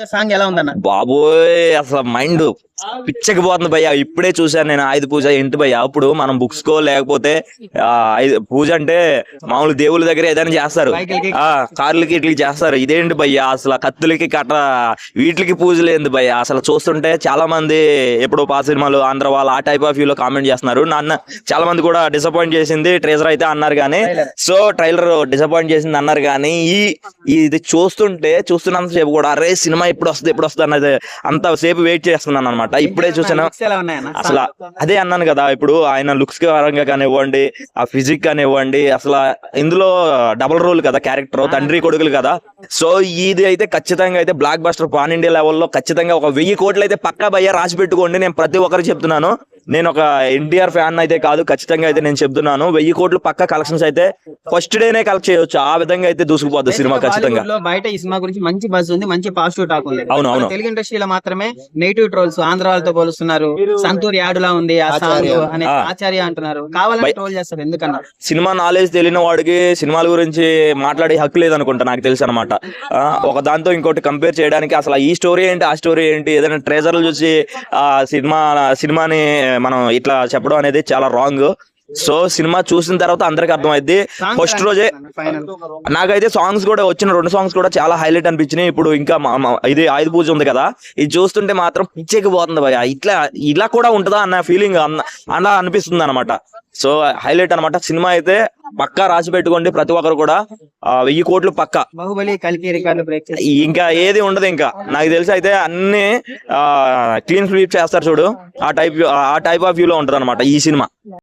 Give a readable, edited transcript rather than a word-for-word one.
Song ఎలా ఉందన్న? బాబోయ్ అసలు మైండ్ పిచ్చకి పోతుంది భయ్య. ఇప్పుడే చూసాను నేను ఆయుధ పూజ. ఏంటి భయ్య, అప్పుడు మనం బుక్స్ కో లేకపోతే పూజ అంటే మామూలు దేవుళ్ళ దగ్గర ఏదైనా చేస్తారు, కార్లకి ఇట్లకి చేస్తారు. ఇదేంటి భయ్య అసలు కత్తులకి కట్ట వీటికి పూజలు ఏంది భయ్య? అసలు చూస్తుంటే చాలా మంది ఎప్పుడు పాత సినిమాలు ఆంధ్ర వాళ్ళు ఆ టైప్ ఆఫ్ వ్యూ లో కామెంట్ చేస్తున్నారు. నన్ను చాలా మంది కూడా డిసప్పాయింట్ చేసింది ట్రేజర్ అయితే అన్నారు కానీ, సో ట్రైలర్ డిసప్పాయింట్ చేసింది అన్నారు కానీ, ఇది చూస్తున్నంత సేపు కూడా అరే సినిమా ఎప్పుడు వస్తుంది అన్నది అంత సేపు వెయిట్ చేస్తున్నాను అనమాట. ఇప్పుడే చూసాను. అసలు అదే అన్నాను కదా, ఇప్పుడు ఆయన లుక్స్ పరంగా కానివ్వండి, ఆ ఫిజిక్ కానివ్వండి, అసలు ఇందులో డబుల్ రోల్ కదా క్యారెక్టర్, తండ్రి కొడుకులు కదా. సో ఇది అయితే ఖచ్చితంగా అయితే బ్లాక్ బస్టర్ పాన్ ఇండియా లెవెల్లో ఖచ్చితంగా ఒక 1000 కోట్లు అయితే పక్కా భయ్య రాసి పెట్టుకోండి. నేను ప్రతి ఒక్కరికి చెప్తున్నాను. నేను ఒక ఎన్టీఆర్ ఫ్యాన్ అయితే కాదు, ఖచ్చితంగా అయితే నేను చెప్తున్నాను 1000 కోట్లు పక్క కలెక్షన్స్ అయితే ఫస్ట్ డేనే కలెక్ట్ చేయొచ్చు. ఆ విధంగా అయితే దూసుకుపోద్ది సినిమా ఖచ్చితంగా. బయట ఈ సినిమా గురించి మంచి బజ్ ఉంది, మంచి పాజిటివ్ టాక్ ఉంది. అవును. తెలుగు ఇండస్ట్రీలో మాత్రమే నెగిటివ్ ట్రోల్స్ ఆంధ్ర వాళ్ళతో పోలుస్తున్నారు. సంతూర్ యాడులా ఉంది ఆ సాంగ్ అనే ఆచార్య అంటున్నారు. కావాలని ట్రోల్ చేస్తారు ఎందుకన్నా? సినిమా నాలెడ్జ్ తెలియని వాడికి సినిమాల గురించి మాట్లాడే హక్కు లేదనుకుంటా, నాకు తెలుసు అనమాట. ఒక దాంతో ఇంకోటి కంపేర్ చేయడానికి అసలు ఈ స్టోరీ ఏంటి, ఆ స్టోరీ ఏంటి, ఏదైనా ట్రేజర్లు చూసి ఆ సినిమాని మనం ఇట్లా చెప్పడం అనేది చాలా రాంగ్. సో సినిమా చూసిన తర్వాత అందరికి అర్థమైంది. ఫస్ట్ రోజే నాకైతే సాంగ్స్ కూడా వచ్చిన 2 సాంగ్స్ కూడా చాలా హైలైట్ అనిపించినాయి. ఇప్పుడు ఇంకా ఇది ఆయుధ పూజ ఉంది కదా, ఇది చూస్తుంటే మాత్రం పిచ్చెకి పోతుంది భయ. ఇలా కూడా ఉంటుందా అన్న ఫీలింగ్ అలా అనిపిస్తుంది అనమాట. సో హైలైట్ అనమాట. సినిమా అయితే పక్కా రాసి పెట్టుకోండి ప్రతి ఒక్కరు కూడా. 1000 కోట్లు పక్కా. బాహుబలి కల్కి రికార్డు బ్రేక్ ఇంకా ఏది ఉండదు. ఇంకా నాకు తెలిసి అయితే అన్ని క్లీన్ స్వీప్ చేస్తారు చూడు, ఆ టైప్ ఆఫ్ వ్యూ లో ఉంటది అనమాట ఈ సినిమా.